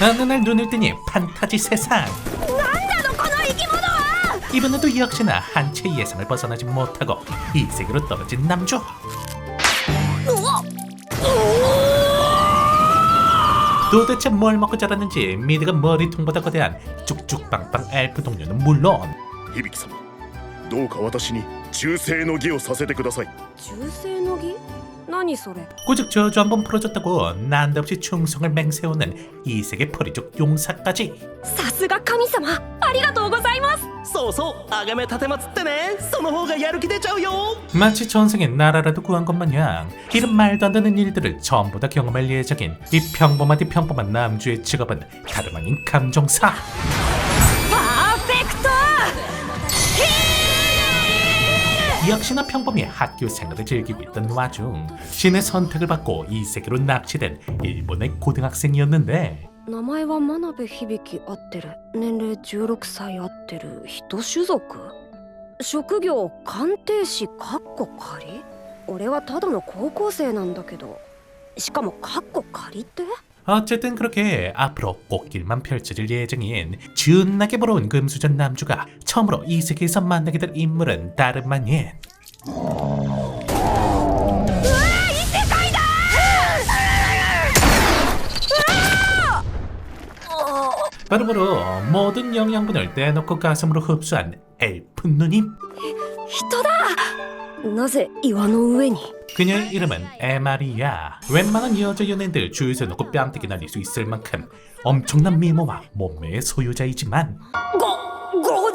어느 날 눈을 뜨니 판타지 세상. 이번에도 역시나 한 채 예상을 벗어나지 못하고 이 세계로 떨어진 남주. 도대체 뭘 먹고 자랐는지 미드가 머리통보다 거대한 쭉쭉빵빵 엘프 동료는 물론 響様どうか私に忠誠の儀をさせてください忠誠の儀何それ 꾸적 저주 한번 풀어줬다고 난데없이 충성을 맹세우는 이 세계 포리족 용사까지. さすが神様ありがとうございますそうそうあがめ立てまつってねその方がやる気出ちゃうよ 마치 전생에 나라라도 구한 것 마냥 이런 말도 안 되는 일들을 전부 다 경험할 예정인 이 평범하디 평범한 남주의 직업은 다름 아닌 감정사. パーフェクト 역시나 평범히 학교 생활을 즐기고 있던 와중 신의 선택을 받고 이 세계로 납치된 일본의 고등학생이었는데 名前は真鍋響合ってる年齢16歳合ってる人種族職業鑑定士かっこ仮俺はただの高校生なんだけどしかもかっこ仮って 어쨌든 그렇게 앞으로 꽃길만 펼쳐질 예정인 준나게 부러운 금수저 남주가 처음으로 이 세계에서 만나게 될 인물은 다름 아닌 바로바로 모든 영양분을 떼놓고 가슴으로 흡수한 엘프 누님. 人だなぜ岩の上に 그녀의 이름은 에마리아. 웬만한 여자 연예인들 줄 서놓고 뺨때기 날릴 수 있을 만큼 엄청난 미모와 몸매의 소유자이지만 56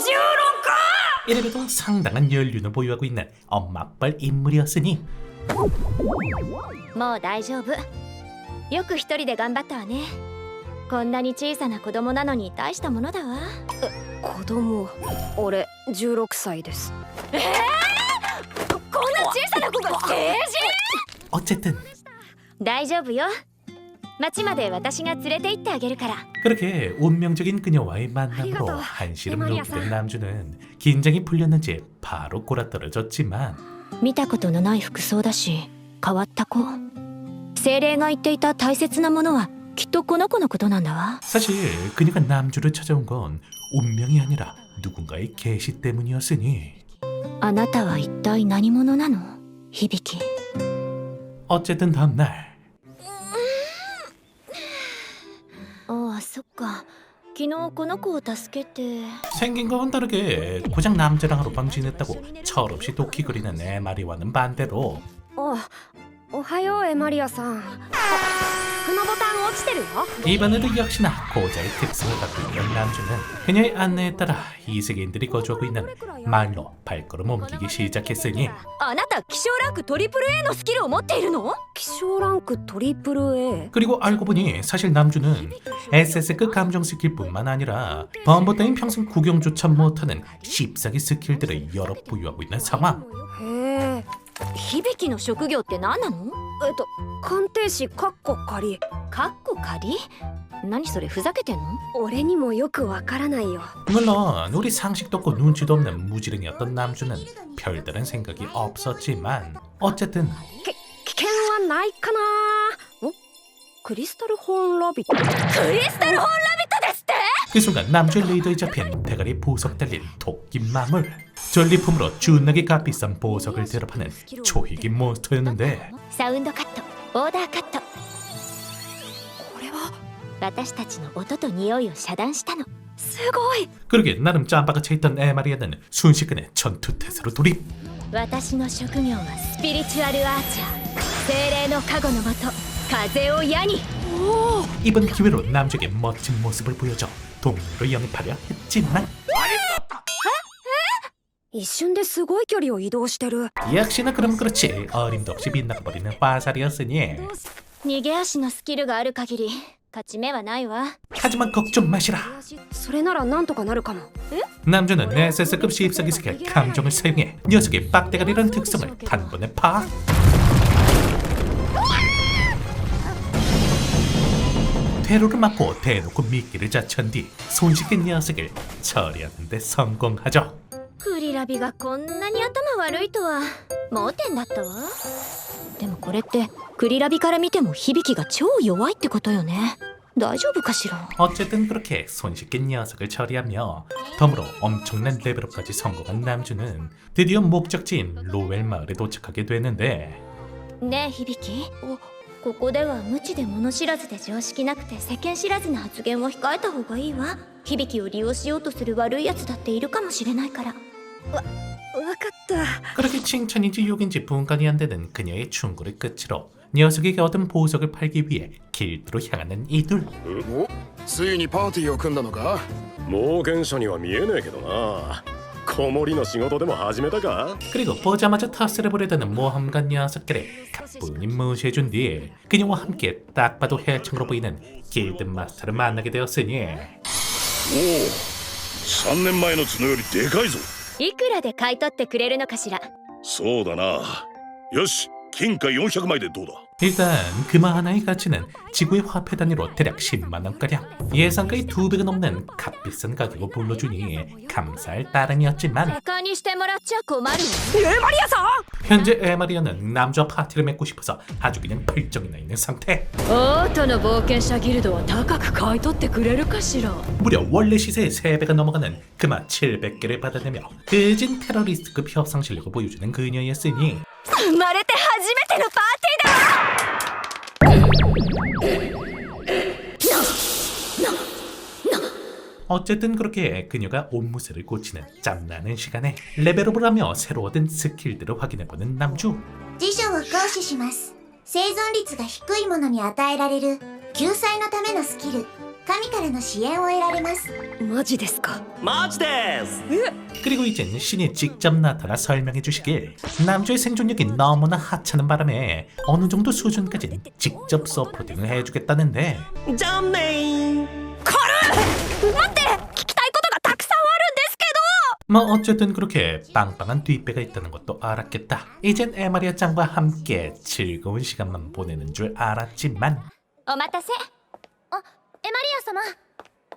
이래봬도 상당한 연륜을 보유하고 있는 엄마뻘 인물이었으니 もう大丈夫よく一人で頑張ったわねこんなに小さな子供なのに大したものだわ子供俺16歳ですこんな小さな子が成人 어쨌든 大丈夫よ町まで私が連れて行ってあげるから 그렇게 운명적인 그녀와의 만남으로 아리가또. 한시름 에마리아사. 놓게 된 남주는 긴장이 풀렸는지 바로 골아떨어졌지만 見たことのない服装だし変わった子精霊が言っていた大切なものはきっとこの子のことなんだわ 사실 그녀가 남주를 찾아온 건 운명이 아니라 누군가의 계시 때문이었으니 あなたは一体何者なの響 어쨌든 다음날 ああそっか昨日この子を助けて 생긴 것은 다르게 고작 남자랑 하룻밤 지냈다고 철없이 도끼거리는 에마리와는 반대로 おはようエマリアさん服のボタン落ちてるよ 이번에도 역시나 고자의 특성을 갖고 있는 남주는 그녀의 안내에 따라 이 세계인들이 거주하고 있는 마을로 발걸음 옮기기 시작했으니 あなた希少ランクトリプル A のスキルを持っているの希少ランクトリプル A 그리고 알고 보니 사실 남주는 SS급 감정 스킬뿐만 아니라 범버 따윈 평생 구경조차 못하는 씹사기 스킬들을 여러 보유하고 있는 상황. へえ響の職業って何なの鑑定士かっこ仮かっこ仮何それふざけてんの俺にもよくわからないよ 물론 우리 상식도 없고 눈치도 없는 무지랭이었던 남주는 별다른 생각이 없었지만 어쨌든 危険はないかなクリスタルホーンラビットクリスタルホーンラビットですって 그 순간 남주의 레이더에 잡힌 대가리 보석 달린 토끼 마물. 전리품으로 준하게 값비싼 보석을 대접하는 초희기 몬스터였는데 サウンドカットオーダーカットこれは私たちの音と匂いを遮断したのすごい 그러게 나름 짬바가 차있던 에마리아는 순식간에 전투태세로 돌입. 私の職業はスピリチュアルアーチャー精霊の加護のもと風を矢に 이번 기회로 남주에게 멋진 모습을 보여줘 동료로 영입하려 했지만 一瞬ですごい距離を移動してる 역시나 그럼 그렇지 어림도 없이 빗나가버리는 화살이었으니 逃げ足のスキルがある限り勝ち目はないわ 하지만 걱정 마시라 それならなんとかなるかも 남주는 SS급 씹사기 스킬 감정을 사용해 녀석의 빡대가리라는 특성을 단번에 파악 퇴로를 맞고 대놓고 미끼를 자천 뒤 손쉽게 녀석을 처리하는 데 성공하죠 クリラビがこんなに頭悪いとは盲点だったわでもこれってクリラビから見ても響が超弱いってことよね大丈夫かしら。 어쨌든 그렇게 손쉽게 녀석을 처리하며 덤으로 엄청난 레벨업까지 성공한 남주는 드디어 목적지인 로웰 마을에 도착하게 되는데 ねえ響ここでは無知で物知らずで常識なくて世間知らずな発言を控えた方がいいわ。響を利用しようとする悪いやつだっているかもしれないから。わかった 그렇게 칭찬인지 욕인지 분간이 안 되는 그녀의 충고를 끝으로 녀석에게 얻은 보석을 팔기 위해 길드로 향하는 이둘. おついにパーティーを組んだのか。冒険者には見えねえけどな。子守の仕事でも始めたか。 그리고 보자마자 텃세를 부리더는 모험가 녀석들을 가뿐히 무시해준 뒤 그녀와 함께 딱 봐도 해창으로 보이는 길드 마스터를 만나게 되었으니 おお、3年前の角よりでかいぞ。いくらで買い取ってくれるのかしら。そうだな。よし、金貨400枚でどうだ。 일단 금화 하나의 가치는 지구의 화폐 단위로 대략 10만원가량, 예상가의 2배가 넘는 값비싼 가격을 불러주니 감사할 따름이었지만 バカにしてもらっちゃ困る。 현재 에마리아는 남자와 파티를 맺고 싶어서 아주 그냥 필정이 나 있는 상태. あーたの冒険者ギルドは高く買い取ってくれるかしら。 무려 원래 시세의 3배가 넘어가는 금화 700개를 받아내며 그진 테러리스트급 협상 실력을 보여주는 그녀였으니 生まれて初めてのパーティーだ。 어쨌든 그렇게 그녀가 옷무새를 고치는 짬나는 시간에 레벨업을 하며 새로 얻은 스킬들을 확인해보는 남주. 辞書を行使します。生存率が低いものに与えられる救済のためのスキル、神からの支援を得られます。マジですか。マジです。 그리고 이젠 신이 직접 나타나 설명해 주시길 남주의 생존력이 너무나 하찮은 바람에 어느 정도 수준까지는 직접 서포팅을 해주겠다는데 じゃんねー。 뭐 어쨌든 그렇게 빵빵한 뒷배가 있다는 것도 알았겠다. 이젠 에마리아 짱과 함께 즐거운 시간만 보내는 줄 알았지만 お待たせ。あ、エマリア様。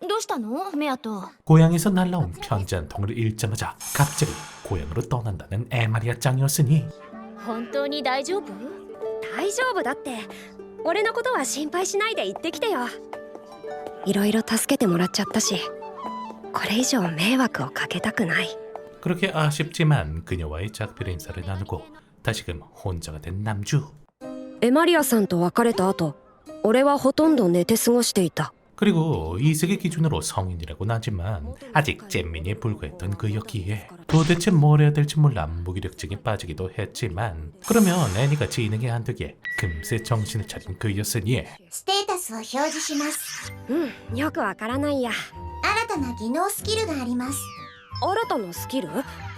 どうしたのメアと。 고향에서 날라온 편지 한 통을 읽자마자 갑자기 고향으로 떠난다는 에마리아 짱이었으니 本当に大丈夫？大丈夫だって。俺のことは心配しないで行ってきてよ。いろいろ助けてもらっちゃったし、これ以上迷惑をかけたくない。 그렇게 아쉽지만 그녀와의 작별 인사를 나누고 다시금 혼자가 된 남주. エマリアさんと別れた後、俺はほとんど寝て過ごしていた。 그리고 이 세계 기준으로 성인이라고는 하지만 아직 잼민이에 불과했던 그였기에 도대체 뭘 해야 될지 몰라 무기력증에 빠지기도 했지만 그러면 애니가 지능이 안 되기에 금세 정신을 차린 그였으니 ステータスを表示します。よくわからないや。新たな技能スキルがあります。新たなスキル？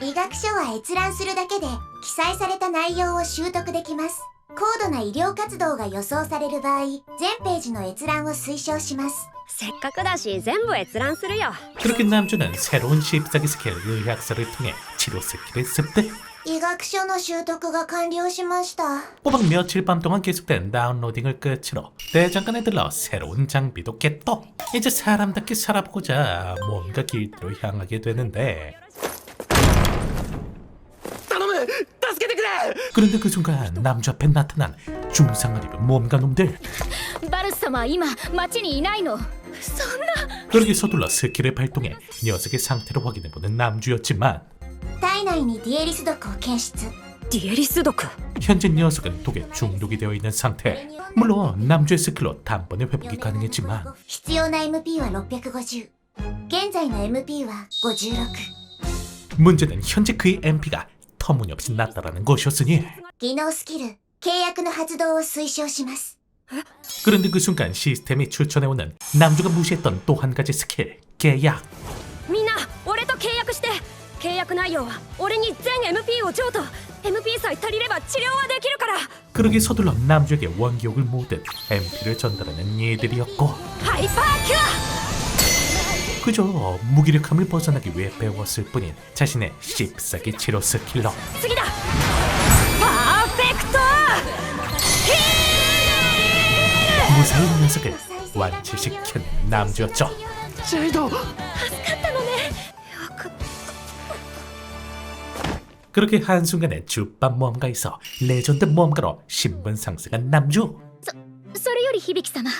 医学書は閲覧するだけで記載された内容を習得できます。高度な医療活動が予想される場合、全ページの閲覧を推奨します。せっかくだし全部閲覧するよ。 그렇게 남주는 새로운 십사기 스킬 의학서를 통해 치료 스킬을 습득. 医学書の習得が完了しました。 꼬박 며칠 밤 동안 계속된 다운로딩을 끝으로 대장간에 들러 새로운 장비도 깼또 이제 사람답게 살아보고자 뭔가 길드로 향하게 되는데 頼む、助けてくれ。 그런데 그 순간 남주 앞에 나타난 중상을 입은 몸가 놈들. バルス様は今町にいないの。 그러게 서둘러 스킬을 발동해 녀석의 상태를 확인해보는 남주였지만 体内にディエリス毒を検出。ディエリス毒。 현재 녀석은 독에 중독이 되어 있는 상태. 물론 남주의 스킬로 단번에 회복이 가능했지만 必要な MP は650。現在の MP は56。 문제는 현재 그의 MP가 터무니없이 낮다라는 것이었으니 技能スキル、契約の発動を推奨します。 그런데 그 순간 시스템이 추천해오는 남주가 무시했던 또 한 가지 스킬, 계약. みんな俺と契約して。契約内容は俺に全 MP を譲渡。 MP さえ足りれば治療はできるから。 그러게 서둘러 남주에게 원기옥을 모으듯 MP를 전달하는 이들이었고 ハイパーキュア。 그저 무기력함을 벗어나기 위해 배웠을 뿐인 자신의 씹사기 치료 스킬로 次だ。パーフェクト。 무사히 녀석을 완치시킨 남주였죠. シェイド。 그렇게 한순간에 주밥 모험가에서 레전드 모험가로 신분 상승한 남주. それより響様、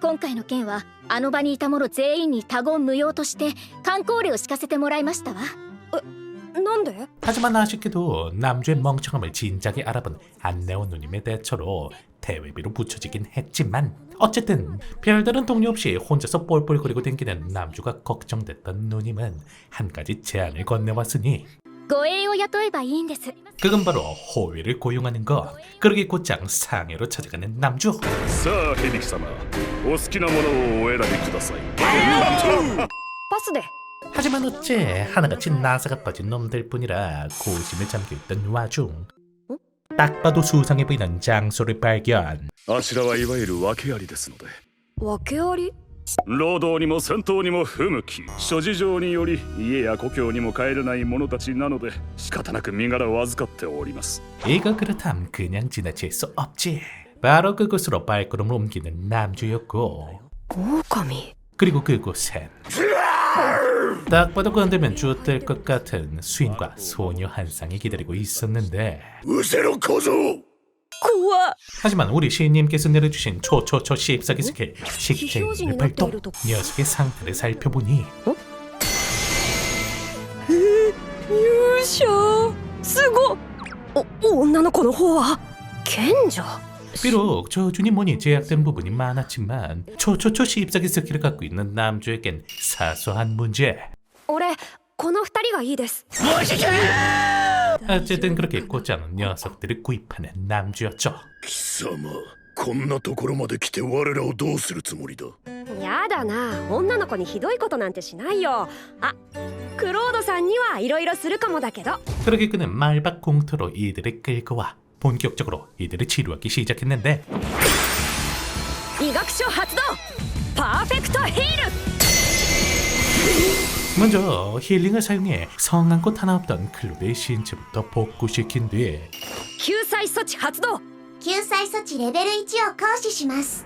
今回の件はあの場にいた者全員に他言無用として箝口令を敷かせてもらいましたわ。なんで？ 하지만 아쉽게도 남주의 멍청함을 진작에 알아본 안내원 누님의 대처로 대회비로 붙여지긴 했지만 어쨌든 별다른 동료 없이 혼자서 뻘뻘거리고 댕기는 남주가 걱정됐던 누님은 한 가지 제안을 건네왔으니 護衛を雇えばいいんです。 그건 바로 호위를 고용하는 것. 그러기 곧장 상해로 찾아가는 남주. さあ響様お好きなものをお選びくださいパスで。 하지만 어째 하나같이 나사가 빠진 놈들 뿐이라 고심에 잠겨있던 와중 딱 봐도 수상해 보이는 장소를 발견. あちらはいわゆる訳ありですので訳あり？労働にも戦闘にも不向き諸事情により家や故郷にも帰れない者たちなので仕方なく身柄を預かっております 이거 그렇담 그냥 지나칠 수 없지. 바로 그곳으로 발걸음을 옮기는 남주였고 狼。 그리고 그곳엔 딱 봐도 건들면 쥐어뜰 것 같은 수인과 소녀 한 쌍이 기다리고 있었는데 うせろ小僧 怖っ。 하지만 우리 시인님께서 내려주신 초초초 씹사기 스킬 식재인을 발동. 녀석의 상태를 살펴보니 勇者。すごっ。女の子の方は賢者。 비록 저준이 뭐니 제약된 부분이 많았지만 초초초 씹사기 스킬을 갖고 있는 남주에겐 사소한 문제. 俺この二人がいいです。 어쨌든 그렇게 곧장 녀석들을 구입하는 남주였죠. 貴様こんなところまで来て我らをどうするつもりだやだな、女の子にひどいことなんてしないよ。あ、クロードさんにはいろいろするかもだけど。 그렇게 그는 말박 공터로 이들을 끌고 와 본격적으로 이들을 치료하기 시작했는데 医学書発動。パーフェクトヒール。 먼저 힐링을 사용해 성한곳 하나 없던 클로드의 신체부터 복구시킨 뒤 救済措置発動。救済措置レベル1を行使します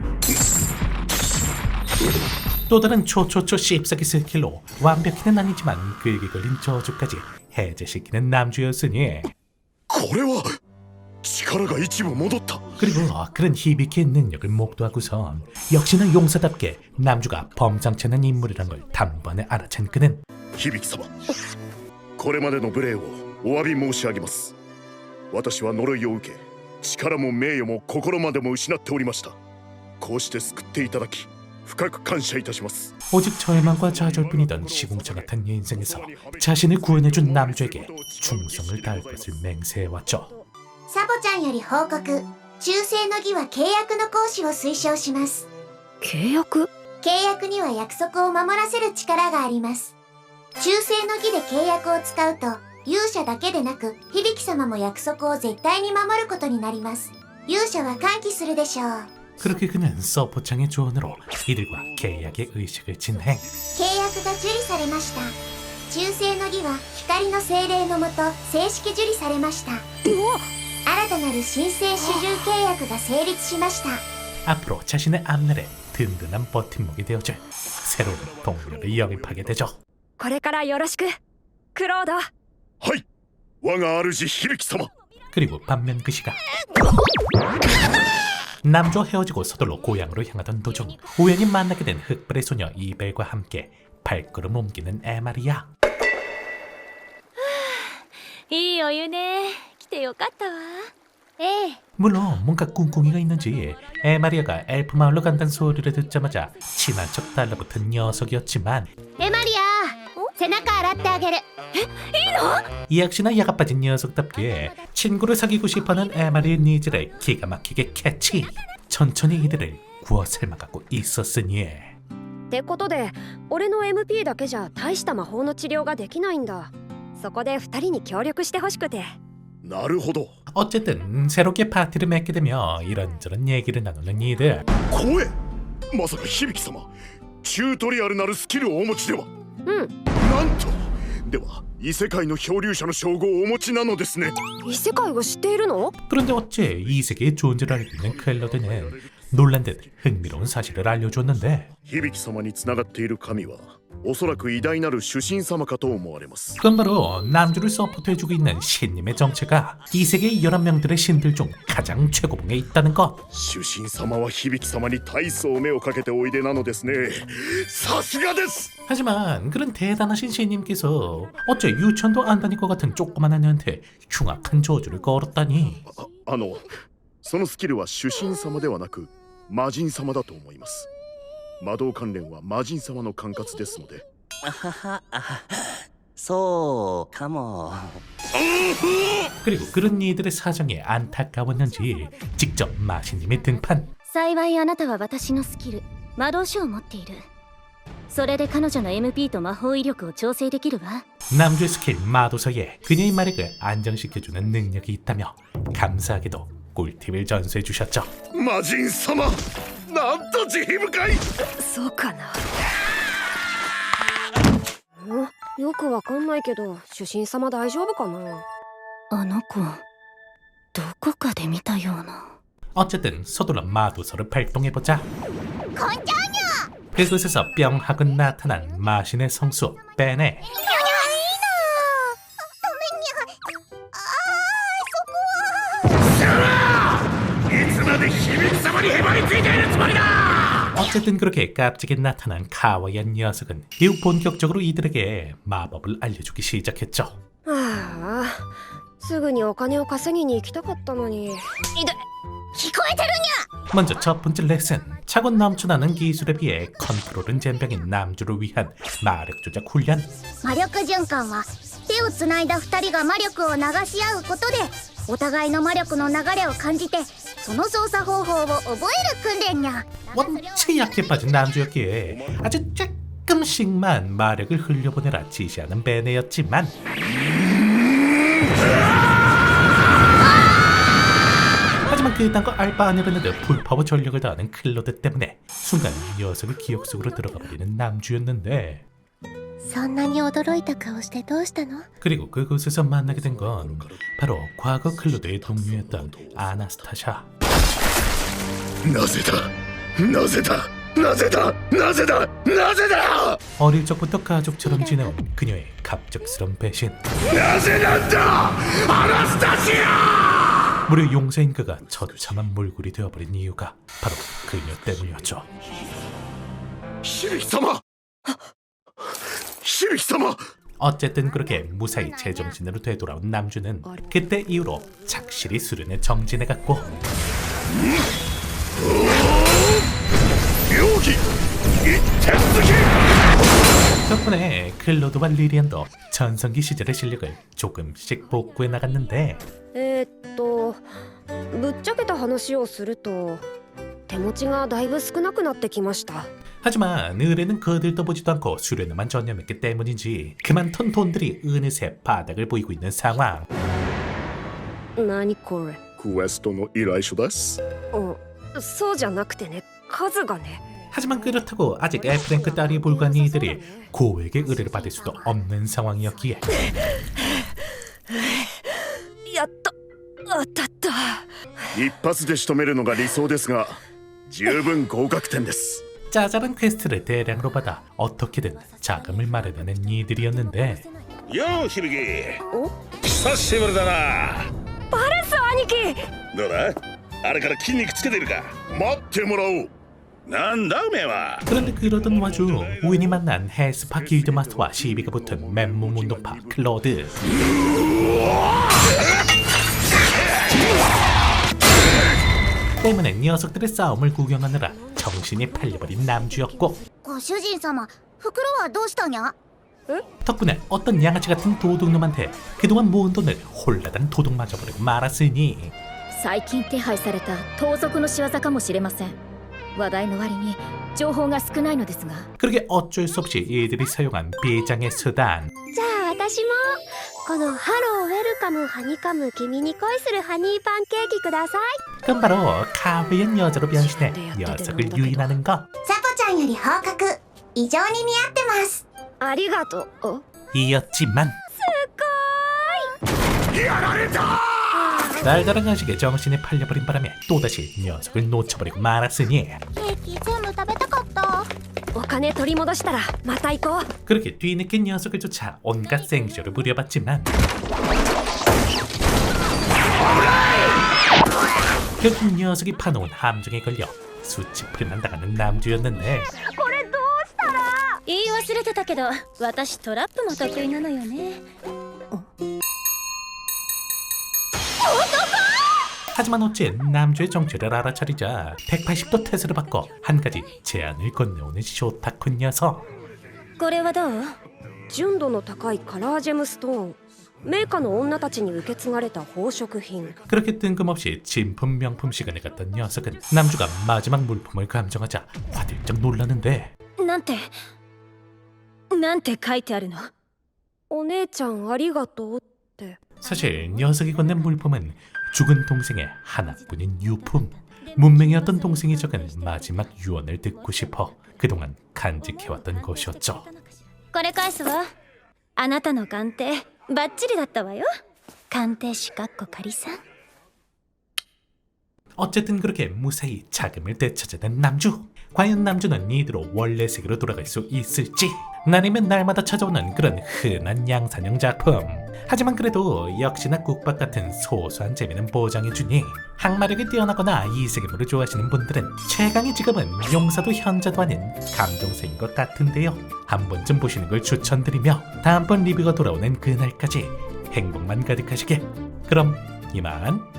또 다른 초초초 씹사기 스킬로 완벽히는 아니지만 그에게 걸린 저주까지 해제시키는 남주였으니 これは力が一部戻った 그리고 그런 히비키의 능력을 목도하고선 역시나 용사답게 남주가 범상치 않은 인물이란 걸 단번에 알아챈 그는 響様これまでの無礼をお詫び申し上げます私は呪いを受け力も名誉も心までも失っておりましたこうして救っていただき深く感謝いたします 오직 절망과 좌절뿐이던 시궁창 같은 인생에서 자신을 구원해준 남주에게 충성을 다할 것을 맹세해왔죠. サボちゃんより報告忠誠の儀は契約の行使を推奨します契約？契約には約束を守らせる力があります忠誠の儀で契約を使うと勇者だけでなく響様も約束を絶対に守ることになります勇者は歓喜するでしょう 그렇게 그는 서포창의 조언으로 이들과 계약의 의식을 진행. 契約が受理されました忠誠の儀は光の精霊のもと正式受理されました新たなる神聖主従契約が成立しました 앞으로 자신의 앞날에 든든한 버팀목이 되어줄 새로운 동료를 영입하게 되죠. これからよろしくクロード。はい我が主響様 그리고 반면 그 시각 남주와 헤어지고 서둘러 고향으로 향하던 도중 우연히 만나게 된 흑발의 소녀 이벨과 함께 발걸음 옮기는 에마리아. いいお湯ね。来てよかったわ。ええ。 물론 뭔가 꿍꿍이가 있는지 에마리아가 엘프 마을로 간다는 소리를 듣자마자 친한 척 달라붙은 녀석이었지만 エマリア、背中洗ってあげる。 이 역시나 야가 빠진 녀석답게 친구를 사귀고 싶어하는 에마리의 니즈를 기가 막히게 캐치. 천천히 이들을 구워 삶아가고 있었으니 ってことで俺の MP だけじゃ大した魔法の治療ができないんだ。そこで二人に協力してほしくて。なるほど 어쨌든 새롭게 파티를 맺게 되며 이런저런 얘기를 나누는 이들. 怖えまさか響様チュートリアルなるスキルをお持ちではなんとでは異世界の漂流者の称号をお持ちなのですね異世界を知っているの？ 그런데 어째 이 세계의 존재를 알고 있는 클로드는 놀란 듯 흥미로운 사실을 알려줬는데 響様につながっている神はおそらく偉大なる主神様かと思われます。 그건 바로 남주를 서포트해주고 있는 신님의 정체가 이 세계의 11명들의 신들 중 가장 최고봉에 있다는 것. 主神様は響様に大層目をかけておいでなのですね。さすがです。 하지만 그런 대단하신 신님께서 어째 유천도 안 다닐 것 같은 조그만 애한테 흉악한 저주를 걸었다니. そのスキルは主神様ではなく魔神様だと思います。魔導関連は魔神様の管轄ですので。そうかも。 그리고 그런 이들의 사정이 안타까웠는지 직접 마신님이 등판. 幸いあなたは私のスキル魔導書を持っている。それで彼女の MP と魔法威力を調整できるわ。 남주의 스킬 마도서에 그녀의 마력을 안정시켜주는 능력이 있다며 감사하게도 꿀팁을 전수해 주셨죠. 魔神様、なんと慈悲深い。そうかな。よくわかんないけど主神様大丈夫かな。あの子どこかで見たような。 어쨌든 서둘러 마도서를 발동해보자. 그곳에서 뿅 하고 나타난 마신의 성수 베네. いつまで響様にへばりついているつもりだ。 어쨌든 그렇게 깜찍이 나타난 카와이한 녀석은 이후 본격적으로 이들에게 마법을 알려주기 시작했죠. ああ、すぐにお金を稼ぎに行きたかったのに。聞こえてる 먼저 첫 번째 레슨. 차고 넘쳐나는 기술에 비해 컨트롤은 젬병인 남주를 위한 마력 조작 훈련. 魔力循環は手をつないだ2人が魔力を流し合うことでお互いの魔力の流れを感じてその操作方法を覚える訓練냐. 원체 약해 빠진 남주였기에 아주 조금씩만 마력을 흘려보내라 지시하는 베네였지만 하지만 그딴 거 알바 아니라는 듯 풀파워 전력을 다하는 클로드 때문에 순간 녀석의 기억 속으로 들어가 버리는 남주였는데 そんなに驚いた顔してどうしたの? 그리고 그곳에서 만나게 된 건 바로 과거 클로드의 동료였던 아나스타샤. なぜだ、なぜだ、なぜだ、なぜだ、なぜだ。 어릴 적부터 가족처럼 지내온 그녀의 갑작스런 배신. なぜなんだ、アナスタシア。 무려 용사인 그가 처참한 몰골이 되어버린 이유가 바로 그녀 때문이었죠. 響様、響様。 어쨌든 그렇게 무사히 제정신으로 되돌아온 남주는 그때 이후로 착실히 수련에 정진해갔고 덕분에 클로드와 리리안도 전성기 시절의 실력을 조금씩 복구해 나갔는데 ぶっちゃけた話をすると手持ちがだいぶ少なくなってきました。 하지만 의뢰는 거들떠 보지도 않고 수련에만 전념했기 때문인지 그만둔 돈들이 어느새 바닥을 보이고 있는 상황. 何これ。クエストの依頼書です。そうじゃなくてね、数がね。 하지만 그렇다고 아직 F랭크 딸이 불과한 이들이 고액의 의뢰를 받을 수도 없는 상황이었기에 やっと当たった。一発で仕留めるのが理想ですが十分合格点です。 짜잘한 퀘스트를 대량으로 받아 어떻게든 자금을 마련하는 이들이었는데 よう響久しぶりだな。バレス兄貴。どうだ、あれから筋肉つけてるか。待ってもらおう。なんだおめえは。 그런데 그러던 와중 우연히 만난 헬스파 길드마스터와 시비가 붙은 맨몸 운동파 클로드. 때문에 녀석들의 싸움을 구경하느라 정신이 팔려버린 남주였고 ご主人様、袋はどうしたにゃ? 덕분에 어떤 양아치 같은 도둑놈한테 그동안 모은 돈을 홀라당 도둑 맞아버리고 말았으니 最近手配された盗賊の仕業かもしれません。話題の割に情報が少ないのですが。 그러게 어쩔 수 없이 이들이 사용한 비장의 수단. じゃあ私もこのハローウェルカムハニカム君に恋するハニーパンケーキください. 그건 바로 카웨이한 여자로 변신해 녀석을 유인하는 것. サポちゃんより方角異常に似合ってます。ありがとう。 이었지만 やられた。 달달한 간식에 정신이 팔려버린 바람에 또다시 녀석을 놓쳐버리고 말았으니 ケーキ全部食べたかった。お金取り戻したらまた行こう。 그렇게 뒤늦게 녀석을 쫓아 온갖 생쇼를 부려봤지만 결국 녀석이 파놓은 함정에 걸려 수치풀이 난다가는 남주였는데 言い忘れてたけど私トラップも得意なのよね。 하지만 어째 남주의 정체를 알아차리자 180도 태세를 바꿔 한 가지 제안을 건네오는 쇼타쿠 녀석. これはどう？純度の高いカラージェムストーン。名家の女たちに受け継がれた宝飾品。 그렇게 뜬금없이 진품 명품 시간에 갔던 녀석은 남주가 마지막 물품을 감정하자 화들짝 놀라는데 なんて書いてあるの？お姉ちゃんありがとうって。 사실 녀석이 건넨 물품은 죽은 동생의 하나뿐인 유품. 문맹이었던 동생이 적은 마지막 유언을 듣고 싶어 그동안 간직해왔던 것이었죠. これ返すわ。あなたの鑑定バッチリだったわよ。鑑定士仮さん。 어쨌든 그렇게 무사히 자금을 되찾아낸 남주. 과연 남주는 이대로 원래 세계로 돌아갈 수 있을지? 아니면 날마다 찾아오는 그런 흔한 양산형 작품. 하지만 그래도 역시나 국밥 같은 소소한 재미는 보장해주니 항마력이 뛰어나거나 이 세계물을 좋아하시는 분들은 최강의 직업은 용사도 현자도 아닌 감동세인 것 같은데요. 한 번쯤 보시는 걸 추천드리며 다음번 리뷰가 돌아오는 그날까지 행복만 가득하시길. 그럼 이만.